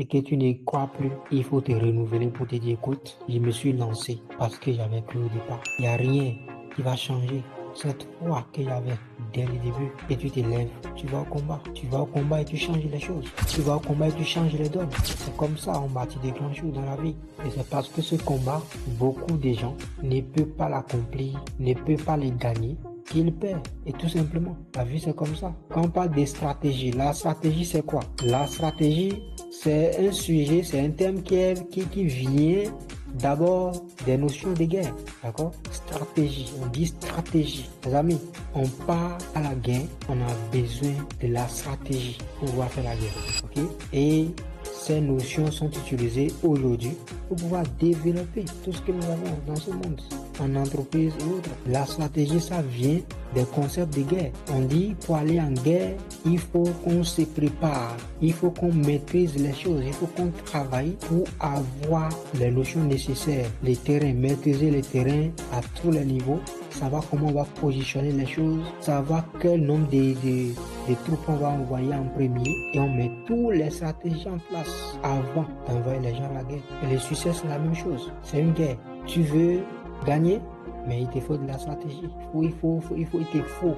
et que tu ne crois plus, il faut te renouveler pour te dire, écoute, je me suis lancé parce que j'avais cru au départ. Il n'y a rien qui va changer. Cette foi que j'avais dès le début, et tu te lèves, tu vas au combat. Tu vas au combat et tu changes les choses. Tu vas au combat et tu changes les donnes. C'est comme ça on bâtit des grandes choses dans la vie. Et c'est parce que ce combat, beaucoup de gens ne peuvent pas l'accomplir, ne peuvent pas les gagner, qu'il perd. Et tout simplement, la vie c'est comme ça. Quand on parle de stratégie, la stratégie c'est quoi? La stratégie, c'est un sujet, c'est un terme qui vient d'abord des notions de guerre, d'accord? Stratégie, on dit stratégie. Les amis, on part à la guerre, on a besoin de la stratégie pour pouvoir faire la guerre, ok? Et ces notions sont utilisées aujourd'hui pour pouvoir développer tout ce que nous avons dans ce monde, en entreprise et autres. La stratégie, ça vient des concepts de guerre. On dit, pour aller en guerre, il faut qu'on se prépare, il faut qu'on maîtrise les choses, il faut qu'on travaille pour avoir les notions nécessaires, les terrains, maîtriser les terrains à tous les niveaux, savoir comment on va positionner les choses, savoir quel nombre de troupes on va envoyer en premier, et on met toutes les stratégies en place avant d'envoyer les gens à la guerre. Et le succès, c'est la même chose. C'est une guerre. Tu veux gagner, mais il te faut de la stratégie. Il te faut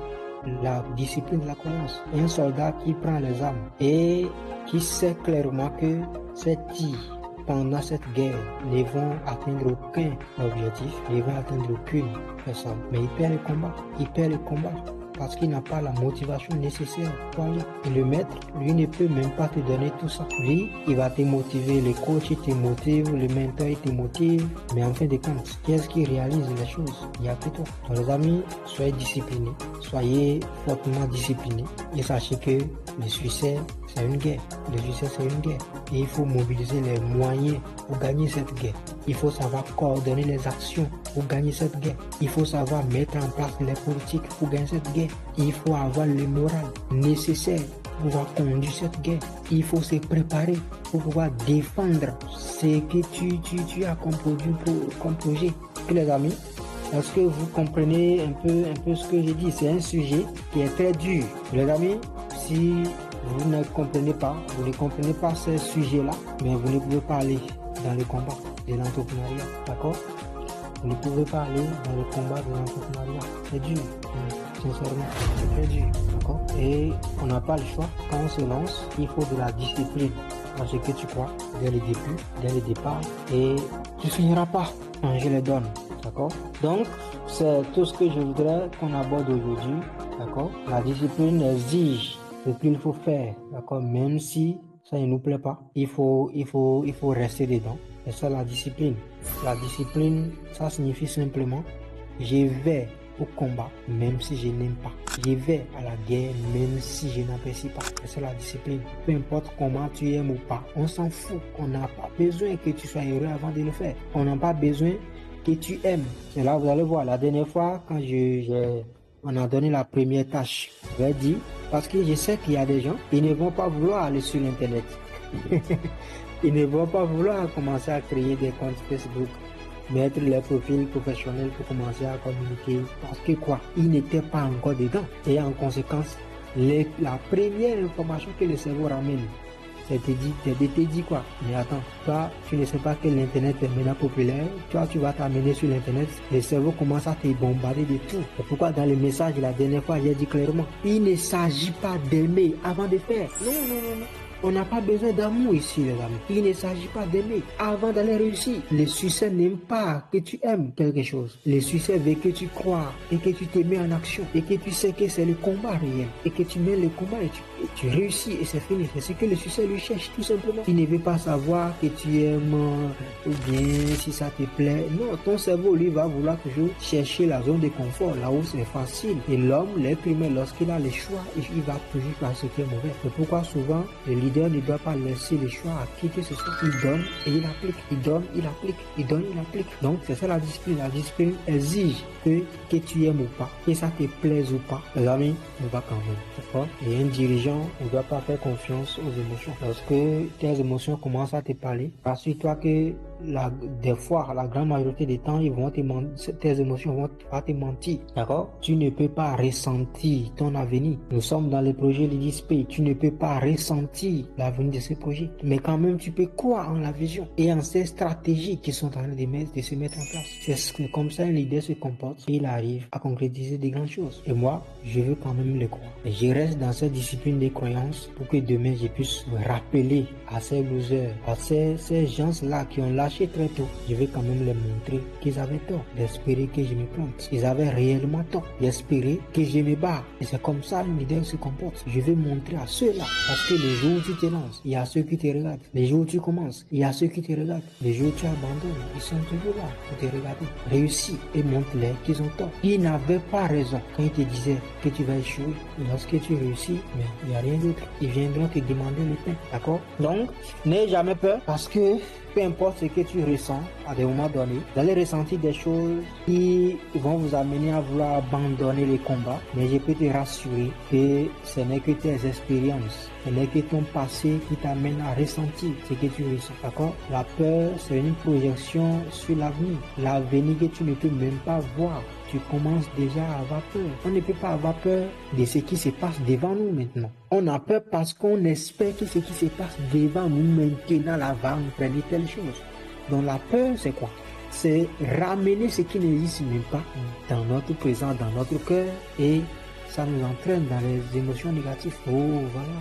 la discipline de la croyance. Un soldat qui prend les armes et qui sait clairement que ses tirs pendant cette guerre ne vont atteindre aucun objectif, ne vont atteindre aucune personne. Mais il perd le combat. Il perd le combat parce qu'il n'a pas la motivation nécessaire pour aller. Et le maître, lui, ne peut même pas te donner tout ça. Lui, il va te motiver, le coach, il te motive, le mentor, il te motive. Mais en fin de compte, qui est-ce qui réalise les choses? Il n'y a que toi. Donc les amis, soyez disciplinés, soyez fortement disciplinés et sachez que le succès, c'est une guerre. Le succès, c'est une guerre. Et il faut mobiliser les moyens pour gagner cette guerre. Il faut savoir coordonner les actions pour gagner cette guerre. Il faut savoir mettre en place les politiques pour gagner cette guerre. Il faut avoir le moral nécessaire pour pouvoir conduire cette guerre. Il faut se préparer pour pouvoir défendre ce que tu as comme projet. Et les amis, est-ce que vous comprenez un peu ce que je dis? C'est un sujet qui est très dur. Les amis, si vous ne comprenez pas ce sujet-là, mais vous ne pouvez pas aller dans le combat de l'entrepreneuriat, d'accord? Vous ne pouvez pas aller dans le combat de l'entrepreneuriat. C'est dur, sincèrement, c'est très dur, d'accord? Et on n'a pas le choix. Quand on se lance, il faut de la discipline dans ce que tu crois dès le début, dès le départ, et tu ne finiras pas changer les donnes, d'accord? Donc, c'est tout ce que je voudrais qu'on aborde aujourd'hui, d'accord? La discipline exige ce qu'il faut faire, d'accord? Même si ça ne nous plaît pas, il faut rester dedans. Et ça, la discipline. La discipline, ça signifie simplement, je vais au combat, même si je n'aime pas. Je vais à la guerre, même si je n'apprécie pas. Et c'est la discipline. Peu importe comment tu aimes ou pas, on s'en fout. On n'a pas besoin que tu sois heureux avant de le faire. On n'a pas besoin que tu aimes. Et là, vous allez voir, la dernière fois, quand on a donné la première tâche, je vais dire, parce que je sais qu'il y a des gens, ils ne vont pas vouloir aller sur Internet. Ils ne vont pas vouloir commencer à créer des comptes Facebook, mettre les profils professionnels pour commencer à communiquer. Parce que quoi? Ils n'étaient pas encore dedans. Et en conséquence, la première information que le cerveau ramène, c'est de te dire quoi? Mais attends, toi, tu ne sais pas que l'Internet est maintenant populaire. Toi, tu vas t'amener sur l'Internet. Le cerveau commence à te bombarder de tout. C'est pourquoi dans le message, la dernière fois, j'ai dit clairement, il ne s'agit pas d'aimer avant de faire. Non, non, non, non. On n'a pas besoin d'amour ici, les amis. Il ne s'agit pas d'aimer avant d'aller réussir. Le succès n'aime pas que tu aimes quelque chose. Le succès veut que tu crois et que tu te mets en action et que tu sais que c'est le combat réel et que tu mets le combat et tu réussis et c'est fini. C'est ce que le succès lui cherche tout simplement. Il ne veut pas savoir que tu aimes ou bien si ça te plaît. Non, ton cerveau lui va vouloir toujours chercher la zone de confort, là où c'est facile. Et l'homme, l'être humain, lorsqu'il a le choix, il va toujours faire ce qui est mauvais. C'est pourquoi souvent, le leader ne doit pas laisser le choix à qui que ce soit. Il donne et il applique. Il donne, il applique. Il donne, il applique. Donc, c'est ça la discipline. La discipline exige que tu aimes ou pas, que ça te plaise ou pas. Les amis, on va quand même. D'accord? Et un dirigeant ne doit pas faire confiance aux émotions. Lorsque tes émotions commencent à te parler, rassure-toi que des fois, la grande majorité des temps, tes émotions vont pas te mentir. D'accord? Tu ne peux pas ressentir ton avenir. Nous sommes dans les projets Lidisp. Tu ne peux pas ressentir l'avenir de ces projets. Mais quand même, tu peux croire en la vision et en ces stratégies qui sont en train de se mettre en place. C'est comme ça un leader se comporte et il arrive à concrétiser des grandes choses. Et moi, je veux quand même le croire. Et je reste dans cette discipline des croyances pour que demain, je puisse me rappeler à ces losers, à ces gens-là qui ont lâché très tôt. Je vais quand même leur montrer qu'ils avaient tort d'espérer que je me plante. Ils avaient réellement tort d'espérer que je me barre. Et c'est comme ça un leader se comporte. Je vais montrer à ceux-là. Parce que les jours où tu te lances, il y a ceux qui te regardent. Les jours où tu commences, il y a ceux qui te regardent. Les jours où tu abandonnes, ils sont toujours là pour te regarder. Réussis et montre-les qu'ils ont tort. Ils n'avaient pas raison quand ils te disaient que tu vas échouer. Et lorsque tu réussis, mais il n'y a rien d'autre. Ils viendront te demander le pain. D'accord? Donc, n'aie jamais peur parce que peu importe ce que tu ressens à des moments donnés, vous allez ressentir des choses qui vont vous amener à vouloir abandonner les combats. Mais je peux te rassurer que ce n'est que tes expériences, ce n'est que ton passé qui t'amène à ressentir ce que tu ressens. D'accord? La peur, c'est une projection sur l'avenir. L'avenir que tu ne peux même pas voir. Tu commences déjà à avoir peur. On ne peut pas avoir peur de ce qui se passe devant nous maintenant. On a peur parce qu'on espère que ce qui se passe devant nous maintenant là va entraîner telle chose. Donc la peur, c'est quoi? C'est ramener ce qui n'existe même pas dans notre présent, dans notre cœur, et ça nous entraîne dans les émotions négatives. Oh voilà,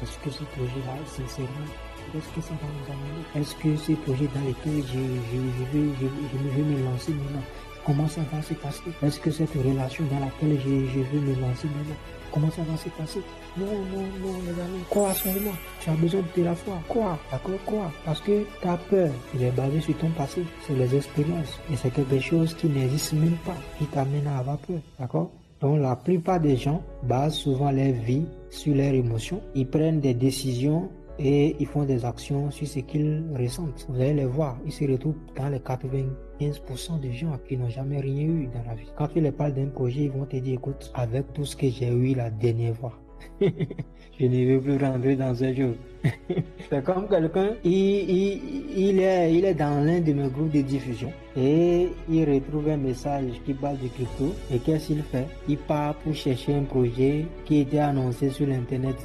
est-ce que ce projet-là, sincèrement, est-ce que ça va nous amener? Est-ce que ces projets dans lesquels je veux me lancer maintenant, comment ça va se passer? Est-ce que cette relation dans laquelle je veux me lancer maintenant, comment ça va se passer? Non, les amis. Crois seulement. Tu as besoin de la foi. Crois. D'accord? Crois. Parce que ta peur, il est basé sur ton passé. C'est les expériences. Et c'est quelque chose qui n'existe même pas, qui t'amène à avoir peur. D'accord? Donc la plupart des gens basent souvent leur vie sur leurs émotions. Ils prennent des décisions et ils font des actions sur ce qu'ils ressentent. Vous allez les voir, ils se retrouvent dans les 95% des gens qui n'ont jamais rien eu dans la vie. Quand tu leur parles d'un projet, ils vont te dire, écoute, avec tout ce que j'ai eu la dernière fois, je ne veux plus rentrer dans ce jeu. C'est comme quelqu'un, il est dans l'un de mes groupes de diffusion et il retrouve un message qui parle de crypto. Et qu'est-ce qu'il fait? Il part pour chercher un projet qui était annoncé sur l'internet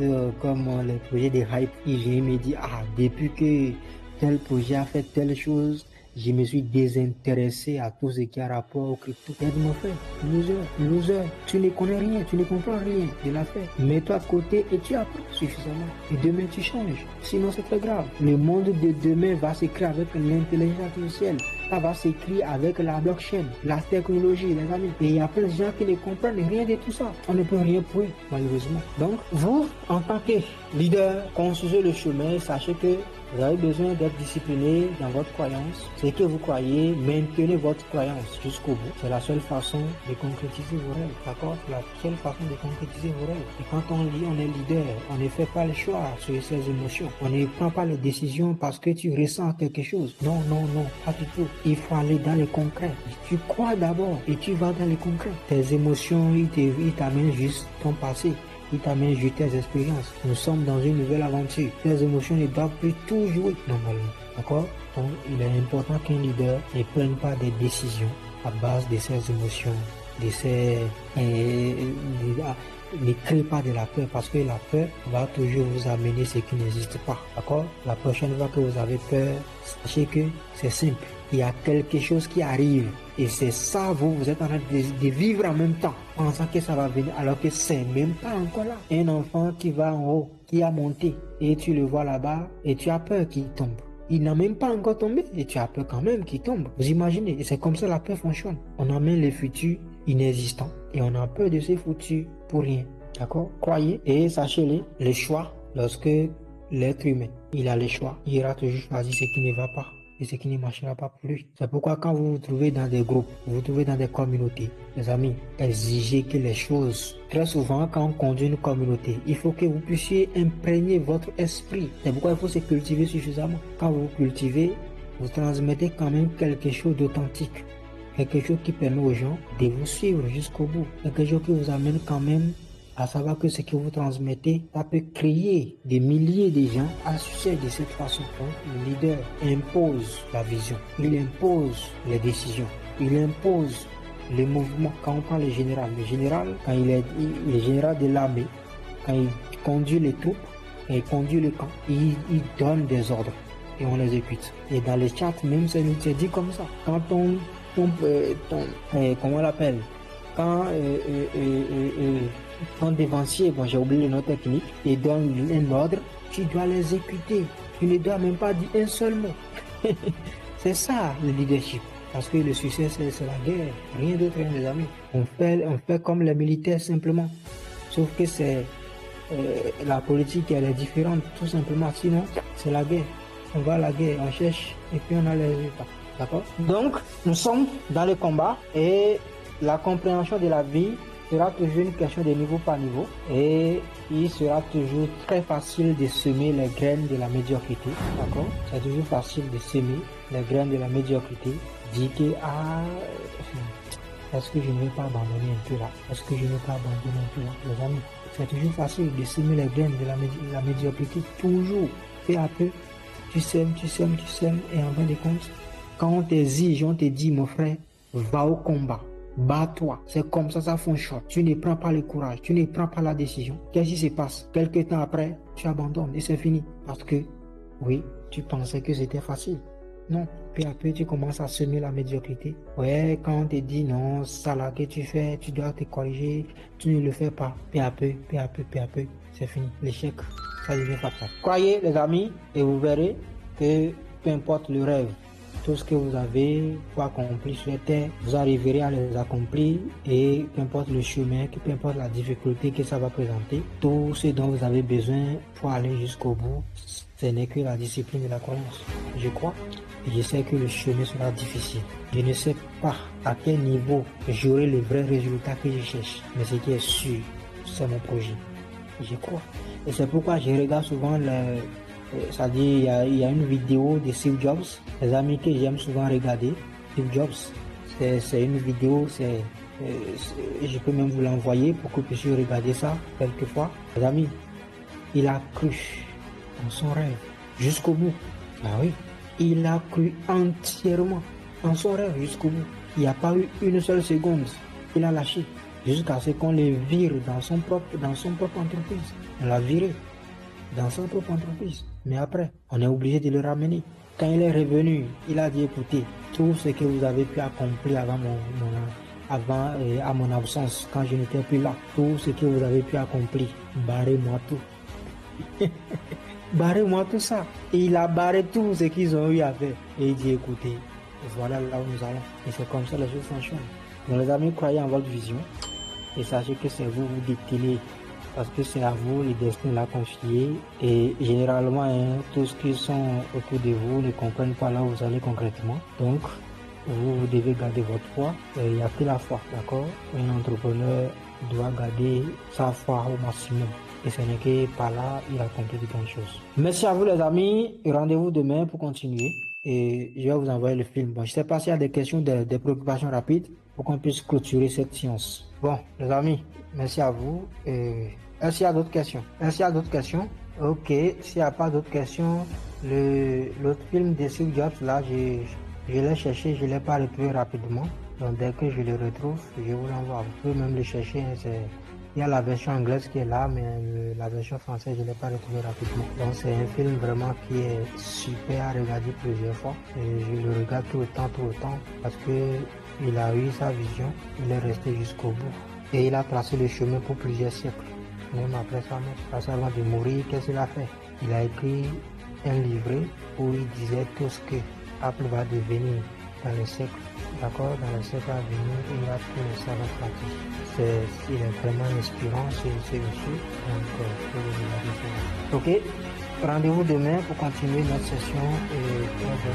comme les projets de hype. Il vient me dit, depuis que tel projet a fait telle chose, je me suis désintéressé à tout ce qui a rapport au crypto. Il a dit, mon frère, loser, tu ne connais rien, tu ne comprends rien de l'affaire. Mets-toi de côté et tu apprends suffisamment. Et demain, tu changes. Sinon, c'est très grave. Le monde de demain va s'écrire avec l'intelligence artificielle. Ça va s'écrire avec la blockchain, la technologie, les amis. Et il y a plein de gens qui ne comprennent rien de tout ça. On ne peut rien prouver, malheureusement. Donc, vous, en tant que leader, construisez le chemin, sachez que vous avez besoin d'être discipliné dans votre croyance. Ce que vous croyez, maintenez votre croyance jusqu'au bout. C'est la seule façon de concrétiser vos rêves. D'accord? C'est la seule façon de concrétiser vos rêves. Et quand on est leader, on ne fait pas le choix sur ses émotions. On ne prend pas les décisions parce que tu ressens quelque chose. Non, pas du tout. Il faut aller dans le concret. Tu crois d'abord et tu vas dans le concret. Tes émotions, ils t'amènent juste ton passé. Il t'amène juste tes expériences. Nous sommes dans une nouvelle aventure. Tes émotions ne doivent plus tout jouer normalement. D'accord? Donc, il est important qu'un leader ne prenne pas des décisions à base de ses émotions, ne crée pas de la peur parce que la peur va toujours vous amener ce qui n'existe pas. D'accord? La prochaine fois que vous avez peur, sachez que c'est simple. Il y a quelque chose qui arrive et c'est ça, vous êtes en train de vivre en même temps, pensant que ça va venir alors que c'est même pas encore là. Un enfant qui va en haut, qui a monté et tu le vois là-bas et tu as peur qu'il tombe. Il n'a même pas encore tombé et tu as peur quand même qu'il tombe. Vous imaginez? Et c'est comme ça la peur fonctionne. On amène les futurs inexistants et on a peur de ces futurs pour rien. D'accord? Croyez et sachez-le, le choix, lorsque l'être humain, il a le choix, il ira toujours choisir ce qui ne va pas et ce qui ne marchera pas pour lui. C'est pourquoi quand vous vous trouvez dans des groupes, vous vous trouvez dans des communautés, les amis, exigez que les choses, très souvent quand on conduit une communauté, il faut que vous puissiez imprégner votre esprit. C'est pourquoi il faut se cultiver suffisamment. Quand vous cultivez, vous transmettez quand même quelque chose d'authentique. Quelque chose qui permet aux gens de vous suivre jusqu'au bout. Quelque chose qui vous amène quand même À savoir que ce que vous transmettez, ça peut créer des milliers de gens à succès de cette façon. Donc, le leader impose la vision, il impose les décisions, il impose les mouvements. Quand on prend le général, quand il est le général de l'armée, quand il conduit les troupes, quand il conduit le camp, il donne des ordres et on les exécute. Et dans les chats, même c'est dit comme ça. Quand comment on l'appelle? Quand ton dévancier, bon j'ai oublié le nom technique, et donne un ordre, tu dois l'exécuter. Tu ne dois même pas dire un seul mot. C'est ça le leadership. Parce que le succès, c'est la guerre. Rien d'autre, les amis. On fait comme les militaires simplement. Sauf que c'est la politique, elle est différente, tout simplement. Sinon, c'est la guerre. On va à la guerre, on cherche, et puis on a les résultats. D'accord? Donc, nous sommes dans le combat et la compréhension de la vie sera toujours une question de niveau par niveau et il sera toujours très facile de semer les graines de la médiocrité. D'accord? C'est toujours facile de semer les graines de la médiocrité. Dire que, est-ce que je ne vais pas abandonner un peu là? Est-ce que je ne vais pas abandonner un peu là? Les amis, c'est toujours facile de semer les graines de la médiocrité. Toujours, peu à peu, tu sèmes, et en fin de compte, quand on t'exige, on te dit, mon frère, va au combat. Bats-toi. C'est comme ça fonctionne. Tu ne prends pas le courage. Tu ne prends pas la décision. Qu'est-ce qui se passe? Quelque temps après, tu abandonnes et c'est fini. Parce que, oui, tu pensais que c'était facile. Non. Peu à peu, tu commences à semer la médiocrité. Ouais, quand on te dit non, ça là que tu fais, tu dois te corriger, tu ne le fais pas. Peu à peu, c'est fini. L'échec, ça devient fatal. Croyez, les amis, et vous verrez que peu importe le rêve, tout ce que vous avez pour accomplir sur la terre, vous arriverez à les accomplir et peu importe le chemin, peu importe la difficulté que ça va présenter, tout ce dont vous avez besoin pour aller jusqu'au bout, ce n'est que la discipline et la croyance. Je crois et je sais que le chemin sera difficile. Je ne sais pas à quel niveau j'aurai le vrai résultat que je cherche, mais ce qui est sûr, c'est mon projet. Je crois. Et c'est pourquoi je regarde souvent c'est-à-dire, il y a une vidéo de Steve Jobs, les amis que j'aime souvent regarder. Steve Jobs, c'est une vidéo, je peux même vous l'envoyer pour que vous puissiez regarder ça quelquefois. Les amis, il a cru en son rêve jusqu'au bout. Ah oui, il a cru entièrement en son rêve jusqu'au bout. Il n'y a pas eu une seule seconde. Il a lâché jusqu'à ce qu'on le vire dans son propre entreprise. On l'a viré dans sa propre entreprise. Mais après, on est obligé de le ramener. Quand il est revenu, il a dit, écoutez, tout ce que vous avez pu accomplir à mon absence, quand je n'étais plus là, tout ce que vous avez pu accomplir, barrez-moi tout. Barrez-moi tout ça. Et il a barré tout ce qu'ils ont eu à faire. Et il dit, écoutez, voilà là où nous allons. Et c'est comme ça les choses fonctionnent. Donc les amis, croyez en votre vision. Et sachez que c'est vous détenez. Parce que c'est à vous le destin l'a confié et généralement tous ceux qui sont autour de vous ne comprennent pas là où vous allez concrètement. Donc vous devez garder votre foi. Il n'y a que la foi, d'accord? Un entrepreneur doit garder sa foi au maximum. Et ce n'est que par là il accomplit de grandes choses. Merci à vous les amis et rendez-vous demain pour continuer. Et je vais vous envoyer le film. Bon, je ne sais pas s'il y a des questions, des préoccupations rapides pour qu'on puisse clôturer cette séance. Bon, les amis, merci à vous. Est-ce qu'il y a d'autres questions? Ok, s'il n'y a pas d'autres questions, l'autre film de Steve Jobs, là, je l'ai cherché, je ne l'ai pas retrouvé rapidement. Donc dès que je le retrouve, je vous l'envoie. Vous pouvez même le chercher. Il y a la version anglaise qui est là, mais la version française, je ne l'ai pas retrouvée rapidement. Donc c'est un film vraiment qui est super à regarder plusieurs fois. Et je le regarde tout le temps, parce qu'il a eu sa vision, il est resté jusqu'au bout. Et il a tracé le chemin pour plusieurs siècles. Même après sa mort, parce qu'avant de mourir, qu'est-ce qu'il a fait? Il a écrit un livret où il disait tout ce que Apple va devenir dans les siècles. D'accord? Dans les siècles à venir, il a tout le savoir pratique. Il est vraiment inspirant, c'est monsieur. Donc, ok, rendez-vous demain pour continuer notre session et pour après